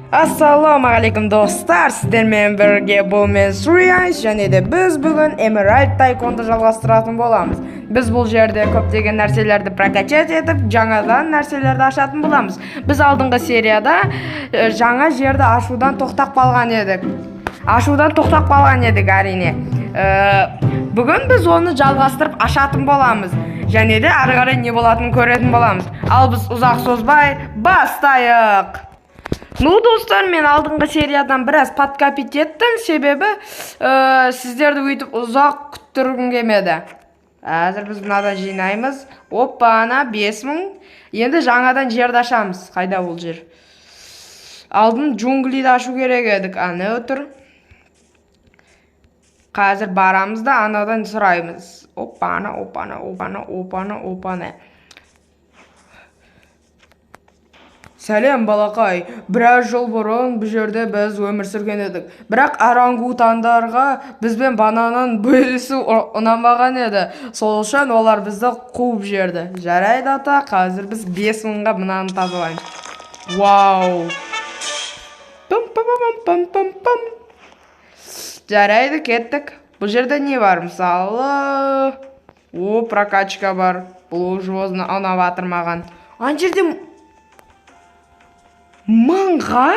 Assalomualaikum dostlar, sizlerмен birge бұл мен Suriyans, және де біз бүгін Emerald Tycoon'ды жалғастыратын боламыз. Біз бұл жерде көптеген нәрселерді прокачать етіп, жаңадан нәрселерді ашатын боламыз. Біз алдыңғы серияда жаңа жерді ашудан тоқтап қалған едік. Әрине. Бүгін біз оны жалғастырып ашатын боламыз. Және де ары қарай не болатынын көретін боламыз. Ал біз ұзақ созбай бастайық. Ну, достар, мен алдыңғы сериядан біраз подкопить еттім, себебі сіздерді өйтіп ұзақ күттіргім келмеді. Әзір біз мынадан жинаймыз. Опа, ана 5000. Енді жаңадан жерді ашамыз. Қайда ол жер? Алдын джунглиді ашу керек едік. Ана отыр. Қазір барамыз да анадан сұраймыз. Опана. Сәлем, балақай. Біраз жыл бұрын бұл жерде біз өмір сүрген едік. Бірақ орангутандарға бізбен бананын бөлісу ұнамаған еді. Сол үшін олар бізді қуып жерді. Жарайды ата, қазір біз 5000-ға мынаны тазалаймыз. Вау! Пам-пам-пам-пам-пам. Жарайды, кеттік. Бұл жерде не бар? Мысалы, прокачка бар. Бұл жозны ұнап маған. Ан жерде мыңға?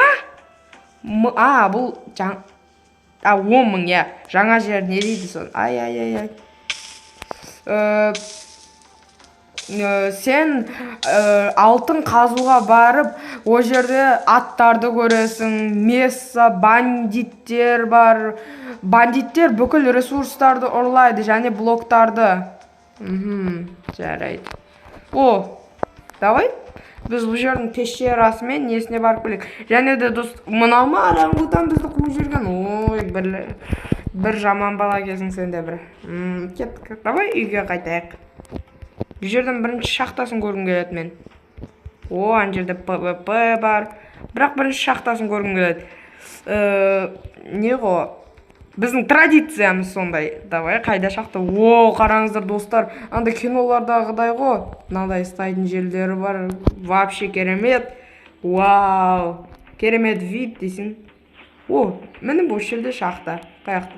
Бұл 10.000, я. Жаңа жер не дейді сон? Ай. Сен алтын қазуға барып, о жерде аттарды көресің, месса, бандиттер бар. Бандиттер бүкіл ресурстарды ұрлайды, және блоктарды. Жарайды. Давай. Біз бұл жердің пещерасымен несіне барып келек. Және де дост, мұнамы орангутан бізді қуып жүрген. Ой, бір жаман бала кезің сенде бір. Кеттік. Давай үйге қайтайық. Бұл жердің бірінші шахтасын көргім келеді мен. Ан жерде ПВП бар. Бірақ бірінші шахтасын көргім келеді. Не ғо? Біздің традициямыз сондай. Давай, қайда шақты? Қараңыздар достар. Анда кинолардағыдай ғо. Мынадай стайдың жерлері бар. Вообще керемет. Вау. Керемет вид дейсің. Мінім бұл жерде шақта. Қаяқты?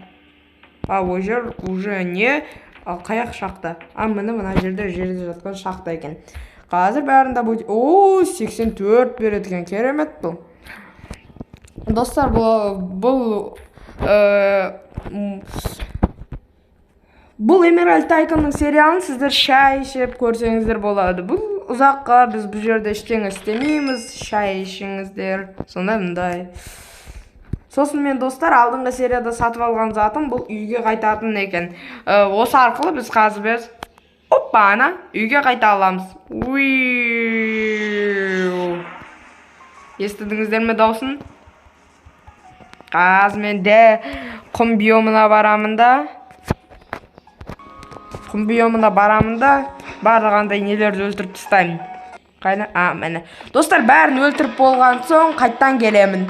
Ол жер уже не? Қаяқ шақта? Мінім мына жерде жатқан шақта екен. Қазір бәрінде бұл... 84 береткен. Керемет бұл. Достар, бұл Emerald Tycoon'ның сериалын сіздер шай ішіп көрсеңіздер болады. Бұл ұзаққа біз бұл жерде ештеңе істемейміз, шай ішіңіздер. Сондай мұндай. Сосын мен достар, алдыңғы серияда сатып алған затым бұл үйге қайтатын екен. Осы арқылы біз қазір үйге қайта аламыз. Естідіңіздер ме даусын? Қазір мен де құм биомына барамын да. Барлығандай нелерді өлтіріп тастаймын. Мәне. Достар, бәрін өлтіріп болған соң қайттан келемін.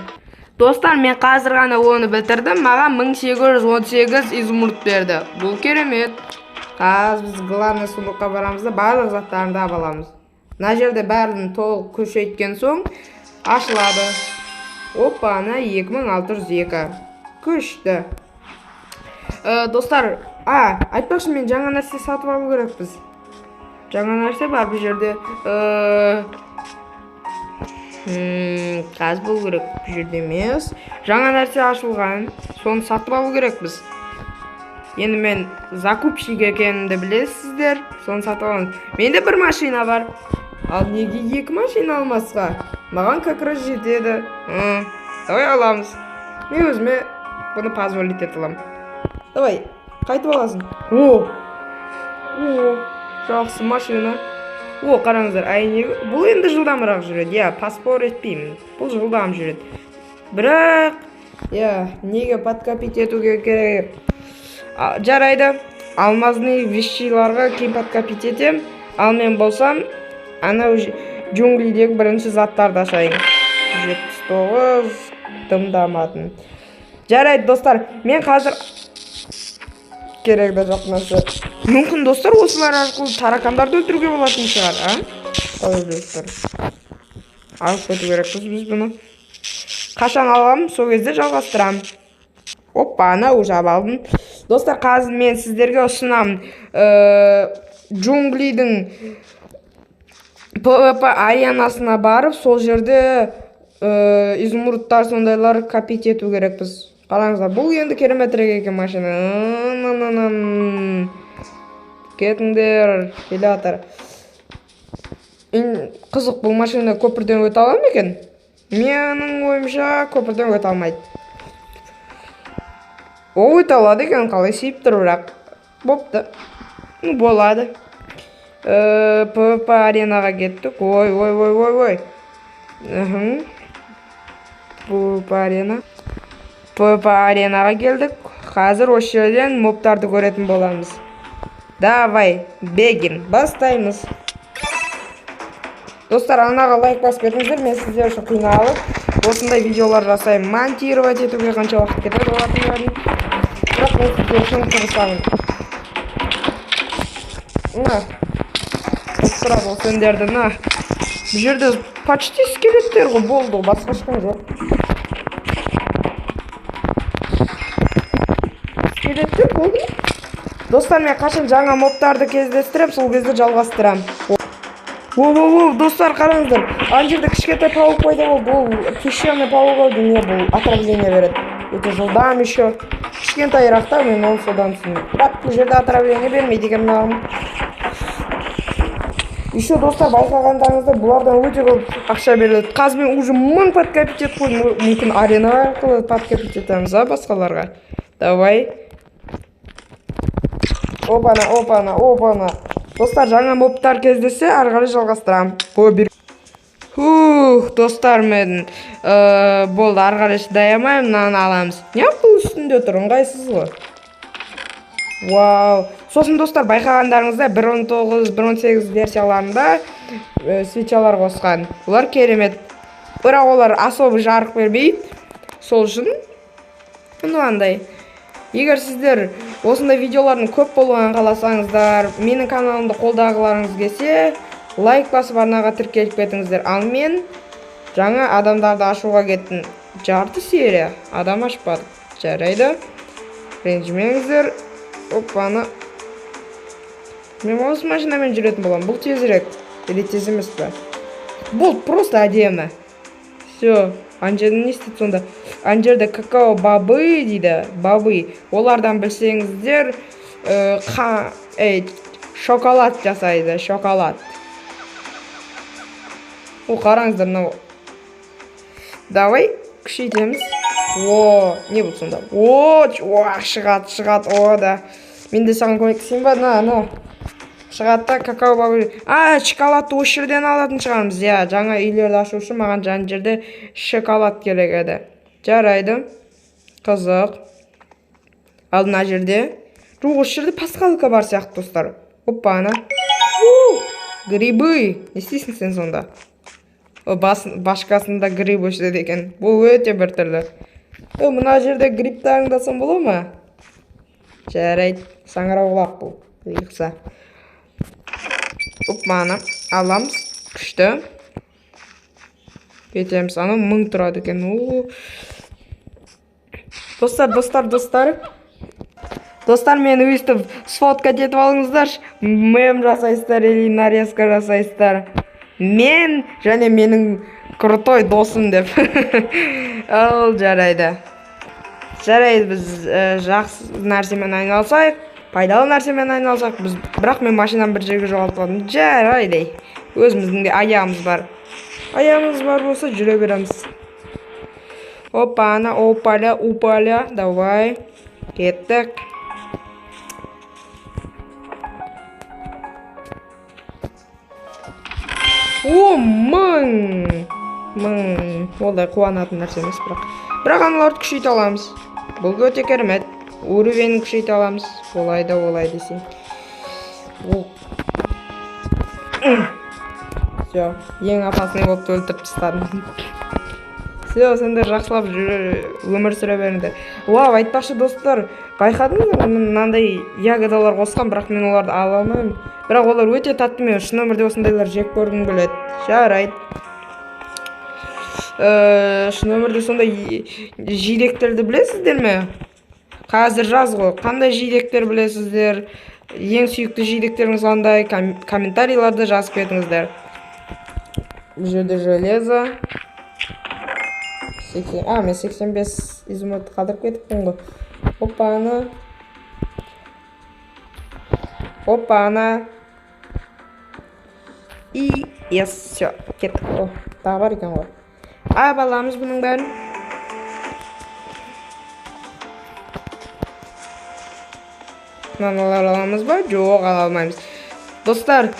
Достар, мен қазір ғана оны бітірдім. Маған 1818 изумруд берді. Бұл керемет. Қазір біз главный сундыққа барамыз да барлық заттарында аламыз. Мына жерде бәрін толық көшейткен соң ашылады. Ана 2602. Күшті. Достар, айтпақшы, мен жаңа нәрсе сатып алу керекпіз. Жаңа нәрсе бар бұл жерде. Қаз бұл керек бұл жерде емес. Жаңа нәрсе ашылған. Соны сатып алу керекпіз. Енді мен закупщик екенімді білесіздер. Соны сатып аламыз. Менде бір машина бар. Ал неге 2 машина алмасқа? Маған как раз жетеді. Давай аламыз. Мен өзіме бұны позволить ете аламын. Давай, қайтып аласың. Жақсы машина. Қараңыздар, бұл енді жылдамырақ жүреді. Паспор етпеймін. Бұл жылдам жүреді. Бірақ, неге подкопить етуге керек? Жарайды, алмазный вещиларға кейін подкопить етем. Ал мен болсам, ана джунглидегі бірінші заттарды ашайын. 79 дымдамадым. Жарайды, достар, мен қазір керек да жоқ нәрсе. Мүмкін достар, осылар арқылы таракандарды өлтіруге болатын шығар, достар. Алып кету керекпіз біз бұны. Қашан аламын, сол кезде жалғастырамын. Опа, ана уже алдым. Достар, қазір мен сіздерге ұсынамын джунглидің PvP аренасына барып, сол жерде изумрудтар сондайлар копить ету керекпіз. Қараңыздар, бұл енді керемет екен машина. Кетіңдер, келатыр. Қызық, бұл машина көпірден өте ала ма екен? Менің ойымша көпірден өте алмайды. Ол өте алады екен, қалай сейіп тұр, бірақ бопты. Болады. PvP аренаға кеттік. Ой. PvP аренаға келдік. Қазір осы жерден мобтарды көретін боламыз. Давай, бегин, бастаймыз. Достар, анаға лайк басып беріңіздер, мен сіздер үшін қиналып осындай видеолар жасаймын. Монтировать етуге қанша уақыт кетеді болатын бәрін. Бірақ мен сіздер үшін тырысамын. Тұра бұл сендерді, Бұл жерде почти скелеттер ғой, болды, басқа ешкім жоқ. Скелеттер болды. Достар, мен қашан жаңа мобтарды кездестірем, сол кезде жалғастырам. Достар, қараңыздар. Ана жерде кішкентай пауық пайда болды. Бұл песчаный пауық дүние, бұл отравление береді. Өте жылдам еще. Кішкентай рақта, мен оны содан түсіндім. Бірақ бұл жерде отравление бермейді екен мынаған. Еще, достар, байқағандарыңызда бұлардан өте көп ақша беріледі. Қазір мен уже 1000 подкопить етіп қойдым. Мүмкін арена арқылы подкопить етеміз, басқаларға. Давай. Опана. Достар, жаңа мобтар кездесе, арғары жалғастырам. Достар, мен болды, арғары шыдаймаймын, мынаны аламыз. Не бұл үстінде тұр, ыңғайсыз ғой. Вау. Сосын, достар, байқағандарыңызда 1.19, 1.18 версияларында свечалар қосқан. Олар керемет. Бірақ олар особы жарық бермейді. Сол үшін мынандай. Егер сіздер осындай видеолардың көп болуын қаласаңыздар, менің каналымды қолдағыларыңыз келсе, лайк басып арнаға тіркеліп кетіңіздер. Ал мен жаңа адамдарды ашуға кеттім. Жарты серия адам ашпадық. Жарайды. Ренжімеңіздер. Опаны. Мен осы машинамен жүретін болам. Бұл тезірек. Или тез емес пе? Бұл просто әдемі. Все. Анжерді не істейді сонда? Анжерді какао бабы дейді. Бабы. Олардан білсеңіздер, шоколад жасайды. Шоколад. Қараңыздар, мынау. Давай, күшейтеміз. Не бұл сонда? Шығат. Да. Мен де саған көмектесейін ба? На. Шығатта какао бабы. Шоколадты осы жерден алатын шығармыз. Жаңа үйлерді ашу үшін маған жаңа жерде шоколад керек еді. Жарайды. Қызық. Ал мына жерде. Осы жерде пасхалка бар сияқты, достар. Опана. Грибы. Не істейсің сен сонда? Башқасында гриб өшеді екен. Бұл өте бір түрлі. Мына жерде грибті аңдасам бола ма? Жарайды. Саңырауқұлақ бұл. Иықса. Опманы. Аламыз. Күшті. Кетеміз. Аны 1000 тұрады екен. Достар, мені өйстіп сфоткать етіп алыңыздар. Мем жасайсыздар, или нарезка жасайсыздар. Мен және менің крутой досым деп. Ал, жарайды. Біз жақсы нәрсемен айналсайық, пайдалы нәрсемен айналсақ. Бірақ мен машинам бір жерге жоғалтпадым. Жарайды. Өзіміздің де аяғымыз бар. Аяғымыз бар болса жүре береміз. Опана, упаля. Давай. Кеттік. Мың. Олай қуанатын нәрсе емес, бірақ аналарды күшейте аламыз. Бұл өте керемет. Уровень күшейте аламыз. Олай десең. Все, ең опасный болып өлтіріп тастадым. Все, сендер жақсылап өмір сүре беріңдер. Айтпақшы, достар, байқадыңыздар, мынандай ягодалар қосқан, бірақ мен оларды ала алмаймын. Бірақ олар өте татты, мен шын өмірде осындайлар жек көргім келеді. Жарайды. өмірде сондай жидектерді білесіздер ме? Қазір жаз ғой. Қандай жидектер білесіздер? Ең сүйікті жидектеріңіз қандай? Комментарийларды жазып кетіңіздер. Бұл жерде железо. Мен 85 изумрудты қалдырып кетіппін ғой. Опа-ана. И все, кеттік. Тағы бар екен ғой. Аламыз бұның бәрін. Мыналар аламыз ба? Жоқ, ала алмаймыз. Достар,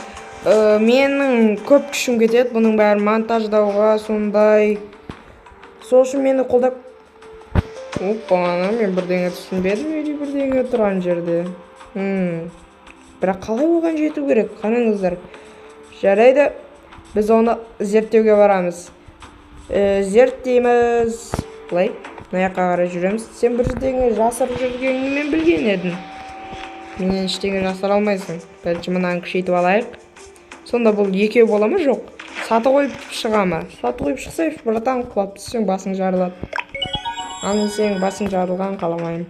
менің көп күшім кетеді бұның бәрін монтаждауға, сондай. Сол үшін мені қолдап... Опа-ана, мен бірдеңе түсінбедім, бірдеңе тұрған жерде. Бірақ қалай оған жету керек? Қараңыздар. Жарайды, біз оны зерттеуге барамыз. Зерттейміз. Былай, маяққа қарай жүреміз. Сен бірдеңе жасырып жүргеніңді мен білген едім. Менен ештеңе жасыра алмайсың. Бәлкім мынаны күшейтіп алайық. Сонда бұл екеу бола ма? Жоқ. Саты қойып шыға ма? Саты қойып шықса, братан, құлап түссең басың жарылады. Ал мен сенің басың жарылған қаламайым.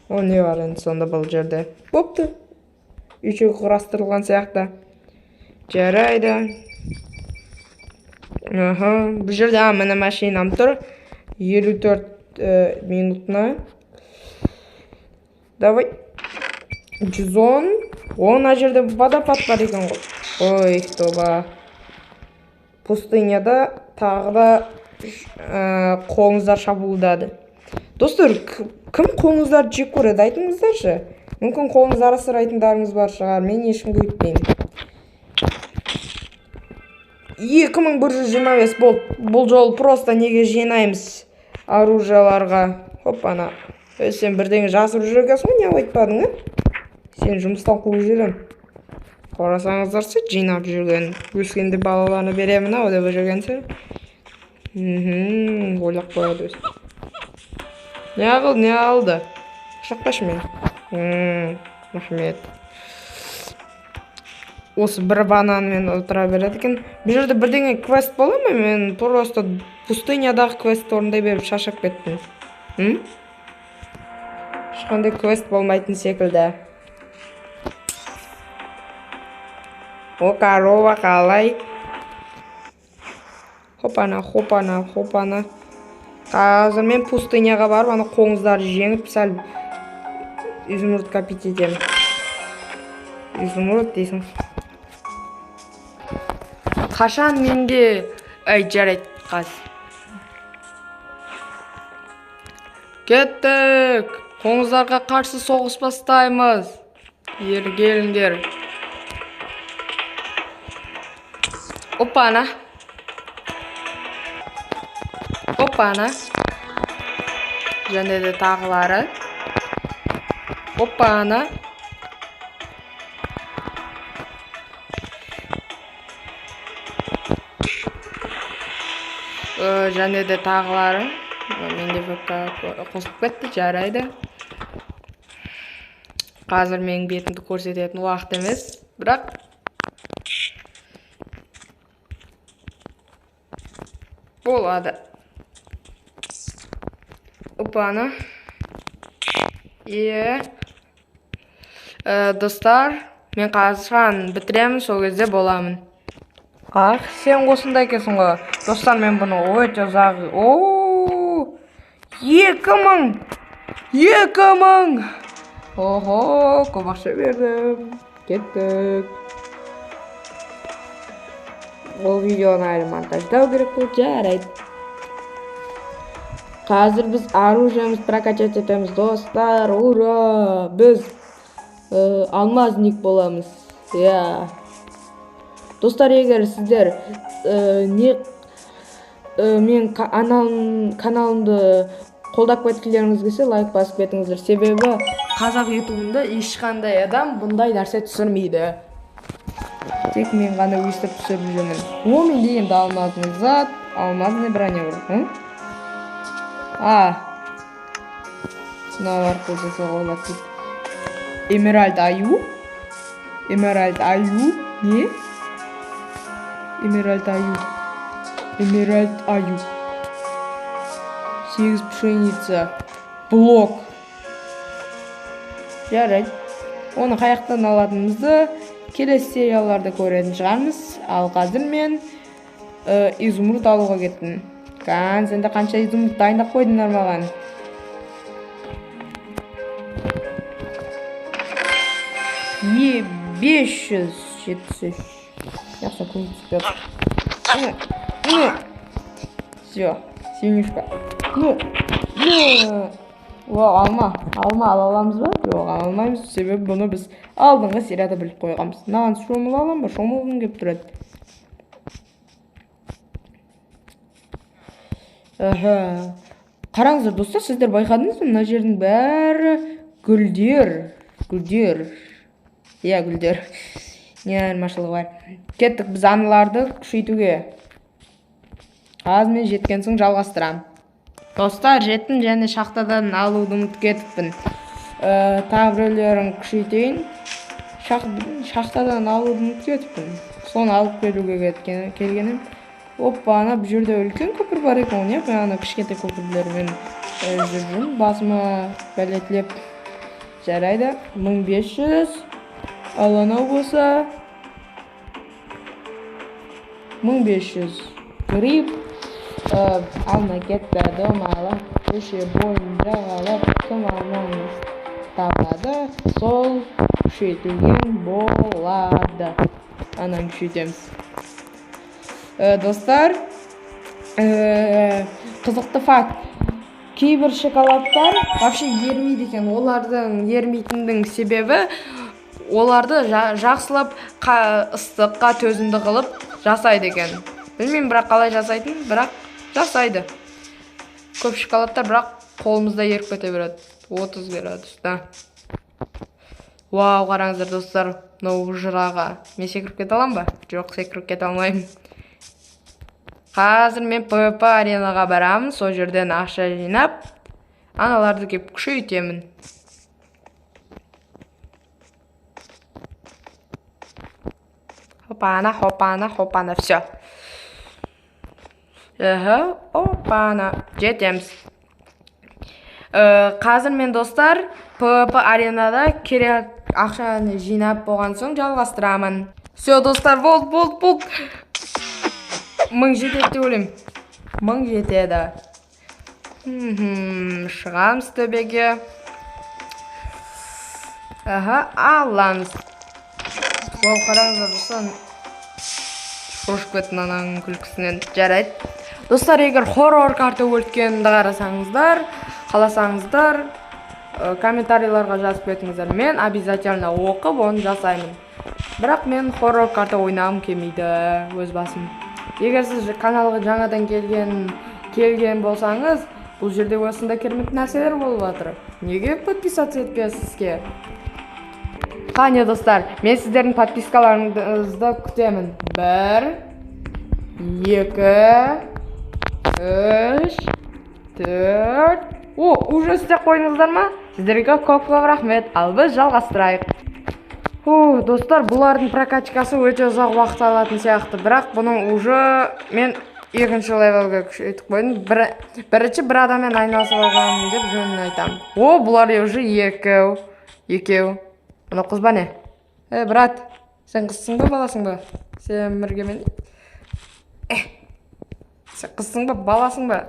О, не бар енді сонда бұл жерде? Бопты. Үшеу құрастырылған сияқты. Жарайды. Бұл жерде міне машинам тұр. 54 минутына. Давай. 110. Ona жерде водопад бар екен ғой. Ой, тоба. Пустыняда тағы да қоңыздар шабуылдады. Достар, кім қоңыздар жек көреді? Айтыңыздаршы. Мүмкін қоңыздар асырайтындарыңыз бар шығар. Мен ешкімге өйтпеймін. 2125 болды. Бұл жол просто неге жинаймыз оружияларға. Хоппана. Сен бірдеңе жасырып жүргенсің, не айтпадың, Сен жұмыстан қуып жүрем. Қарасаңыздаршы, жинап жүрген. Өскенде балаларына беремін ау деп жүргенсің. Ойлап қояды өз. Не алды? Шақпашы мен. Рахмет. Осы бір бананмен отыра береді екен. Бұл жерде бірдеңе квест бола ма? Мен просто пустынядағы квест орындай беріп шашып кеттім. Ешқандай квест болмайтын секілді. О, корова қалай. Хопана. Қазір мен пустыняға барып, ана қоңыздарды жеңіп, сәл изумруд капить етемін. Изумруд дейсің. Қашан менде... жарайды, қаз. Кеттік! Қоңыздарға қарсы соғыс бастаймыз. Келіңдер. Опана. Және де тағылары. Опана. Және де тағылары. Менде қосып кетті, жарайды. Қазір менің бетімді көрсететін уақыт емес. Бірақ болады. Опана. Достар, мен қазір бітіремін, сол кезде боламын. Сен осында екенсің ғой. Достар, мен бұны өте ұзақ... 2000! Охо, көп ақша бердім. Кеттік. Ол видеоны әлі монтаждау керек бұл, жарайды. Қазір біз оружиеміз прокачать етеміз, достар. Ура! Біз алмазник боламыз. Достар, егер сіздер мен каналымды қолдап кеткілеріңіз келсе, лайк басып кетіңіздер. Себебі қазақ ютубында ешқандай адам бұндай нәрсе түсірмейді. Тек мен ғана өстіп түсіріп жүрмін. Мен дегенде алмазный зат, алмазный броня бар. Сынау арқылы жасауға болады. Эмеральд аю? Не? Эмеральд аю. 8 пшеница. Блок. Жарайды. Оны қаяқтан алатынымызды келесі серияларда көретін шығармыз. Ал қазір мен изумруд алуға кеттім. Сенде қанша изумруд дайындап қойдыңдар маған? Е, 573. Жақсы, күн түспеп. Все, синюшка. Алма ала аламыз ба? Жоқ, ала алмаймыз. Себебі бұны біз алдыңғы серияда біліп қойғанбыз. Маған шомыл алам ба? Шомылғым келіп тұрады. Қараңыздар достар, сіздер байқадыңыз ба? Мына жердің бәрі гүлдер. Иә, гүлдер. Не айырмашылығы бар. Кеттік біз аналарды күшейтуге. Қазір мен жеткен соң жалғастырам. Достар, жеттім және шахтадан алуды ұмытып кетіппін. Тағы біреулерін күшейтейін. Шахтадан алуды ұмытып кетіппін. Соны алып келуге келгенім. Опа, ана бұл жерде үлкен көпір бар екен. Мен ана кішкентай көпірлермен жүрдім. Басыма бәлетлеп. Жарайды. 1500. Ал анау болса 1500. Гриб. Алма кетті, домала, көше бойын жағалап, кім алмаңыз табады, сол күшейтілген болады. Анан күшейтеміз. Достар, қызықты факт. Кейбір шоколадтар вообще ермейді екен. Олардың ермейтіндің себебі оларды жақсылап ыстыққа төзімді қылып жасайды екен. Білмеймін, бірақ қалай жасайтын, бірақ жасайды. Көп шоколадтар бірақ қолымызда еріп кете береді. 30 градуста. Вау, қараңыздар достар, мынау жыраға. Мен секіріп кете алам ба? Жоқ, секіріп кете алмаймын. Қазір мен PvP аренаға барамын, сол жерден ақша жинап, аналарды кеп күшейтемін. Хопана, все. Опана, жетеміз. Қазір мен достар PvP аренада керек ақшаны жинап болған соң жалғастырамын. Все достар, болды. 1000 жетеді деп ойлаймын. 1000 жетеді. Шығамыз төбеге. Аламыз. Ол қараңыздар достар. Қошып кеттім ананың күлкісінен. Жарайды. Достар, егер хоррор карта өлткенді қарасаңыздар, қаласаңыздар, комментарийларға жазып кетіңіздер. Мен обязательно оқып, оны жасаймын. Бірақ мен хоррор карта ойнағым келмейді өз басым. Егер сіз каналға жаңадан келген болсаңыз, бұл жерде осында керемет нәрселер болып жатыр. Неге подписаться етпейсізге? Қане достар, мен сіздердің подпискаларыңызды күтемін. 1, 2, 3, 4. Уже істеп қойыңыздар ма? Сіздерге көп рахмет. Ал біз жалғастырайық. Достар, бұлардың прокачкасы өте ұзақ уақыт алатын сияқты. Бірақ бұның уже мен екінші левелге күшейтіп қойдым. Бірінші бір адаммен айналысып алғанмын деп жөнін айтамын. Бұлар уже екеу. Мына қыз ба не? Брат, сен қызсың ба, баласың ба? Сен міргемен. Сен қызсың ба, баласың ба?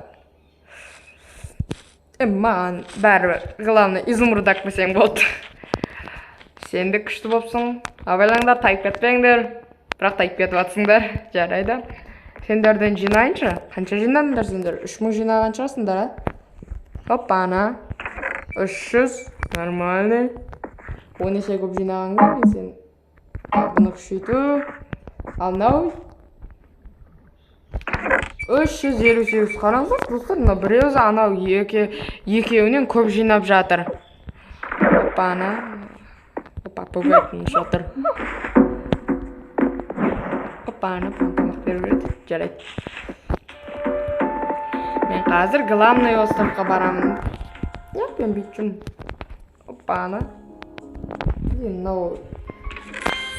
Маған бәрі главный изумруд әкмесең болды. Сен де күшті болыпсың. Абайлаңдар, тайып кетпеңдер. Бірақ тайып кетіп атсыңдар. Жарайды. Сендерден жинайыншы. Қанша жинадыңдар сендер? 3000 жинаған шығасыңдар, а? Опана. 300. Нормальный. Оны есе көп жинағанға мен сен. Бұны күшейту. Ал нау? 358. Қараңыздар, достар, біреуі анау екеуінен көп жинап жатыр. Опана. Попугайтын жатыр. Опана, тамақ беріп. Жарайды. Мен қазір главный островқа барамын. Мен бүйтшім. Опана. Мынау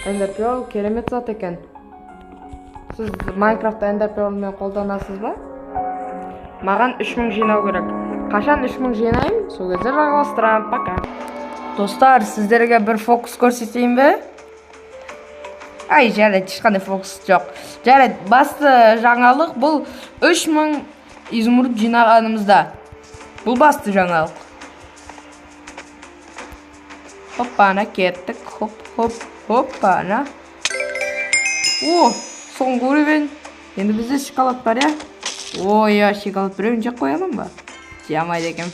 эндерпеол керемет зат екен. Сіз Майнкрафтта эндерпеолмен қолданасыз ба? Маған 3000 жинау керек. Қашан 3000 жинаймын, сол кезде жалғастырамын. Пока. Достар, сіздерге бір фокус көрсетейін бе? Ай, жарайды, ешқандай фокус жоқ. Жарайды, басты жаңалық бұл 3000 изумруд жинағанымызда. Бұл басты жаңалық. Хоппана, кеттік. Хоппана. О, соңғы уровень. Енді бізде шоколад бар, я? Ой, я шоколад біреуін жақ қоямын ба? Жамайды екен.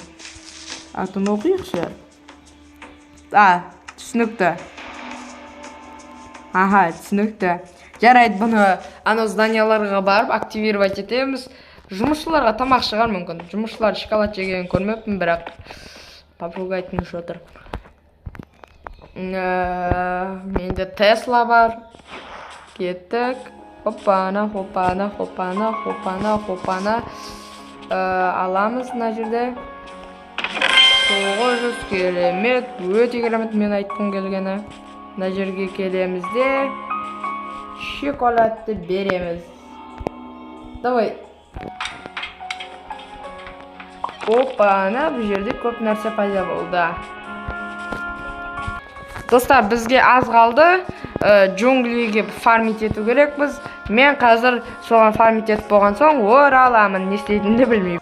Атын оқиықшы. Түсінікті. Аха, түсінікті. Жарайды, бұны анау зданияларға барып активировать етеміз. Жұмысшыларға тамақ шығар мүмкін. Жұмысшылар шоколад жегенін көрмеппін, бірақ попугай тыныш отыр. Менде Тесла бар. Кеттік. Хоппана. Аламыз мына жерде. 900 керемет. Өте керемет, мен айтқым келгені. Мына жерге келеміз де шоколадты береміз. Давай. Опана, бұл жерде көп нәрсе пайда болды. Достар, бізге аз қалды. Джунглиге фармит ету керекпіз. Мен қазір соған фармит етіп болған соң ораламын, не істейтінімді білмеймін.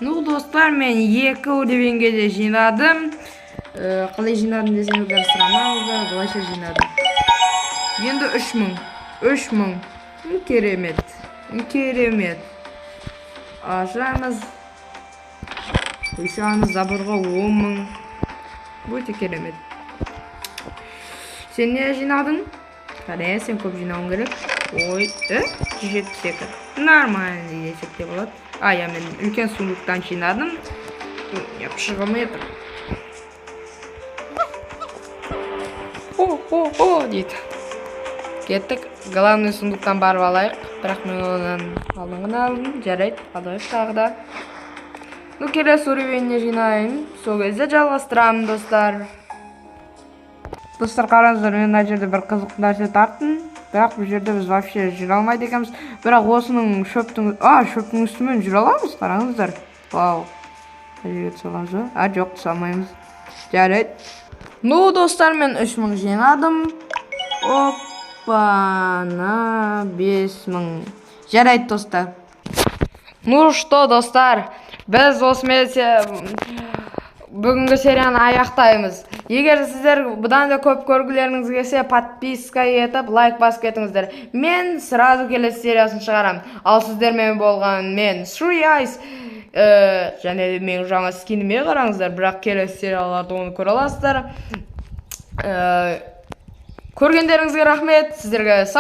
Ну, достар, мен 2 уровеньге де жинадым. Қалай жинадым десеңіздер сұрамаңыздар, былайша жинадым. Енді 3000. Керемет. Ашамыз. Құйшамыз забырға 10 000. Өте керемет. Сен не жинадың? Қарай, сен көп жинауың керек. Ой, 172. Нормально десекте болады. Я мен үлкен сундуктан жинадым. Шығымы етіп. Дейді. Кеттік. Главный сундуктан барып алайық. Бірақ мен онан алдым. Жарайды, алайық тағы да. Ну, келесі уровеньне жинайын. Сол кезде жалғастырамын, достар. Достар, қараңыздар, мен мына жерде бір қызық нәрсе тарттым. Бірақ бұл жерде біз вообще жүре алмайды екенбіз. Бірақ осының шөптің үстімен жүре аламыз, қараңыздар. Вау. Жерге түсіламыз ба? Жоқ, түсе алмаймыз. Жарайды. Ну, достар, мен 3000 жинадым. Опана, 5000. Жарайды, достар. Ну что, достар, біз осымен бүгінгі серияны аяқтаймыз. Егер сіздер бұдан да көп көргілеріңіз келсе, подписка етіп, лайк басып кетіңіздер. Мен сразу келесі сериясын шығарам. Ал сіздермен болған мен Three Eyes. Және мен жаңа скиніме қараңыздар, бірақ келесі серияларды оны көре аласыздар. Көргендеріңізге рахмет. Сіздерге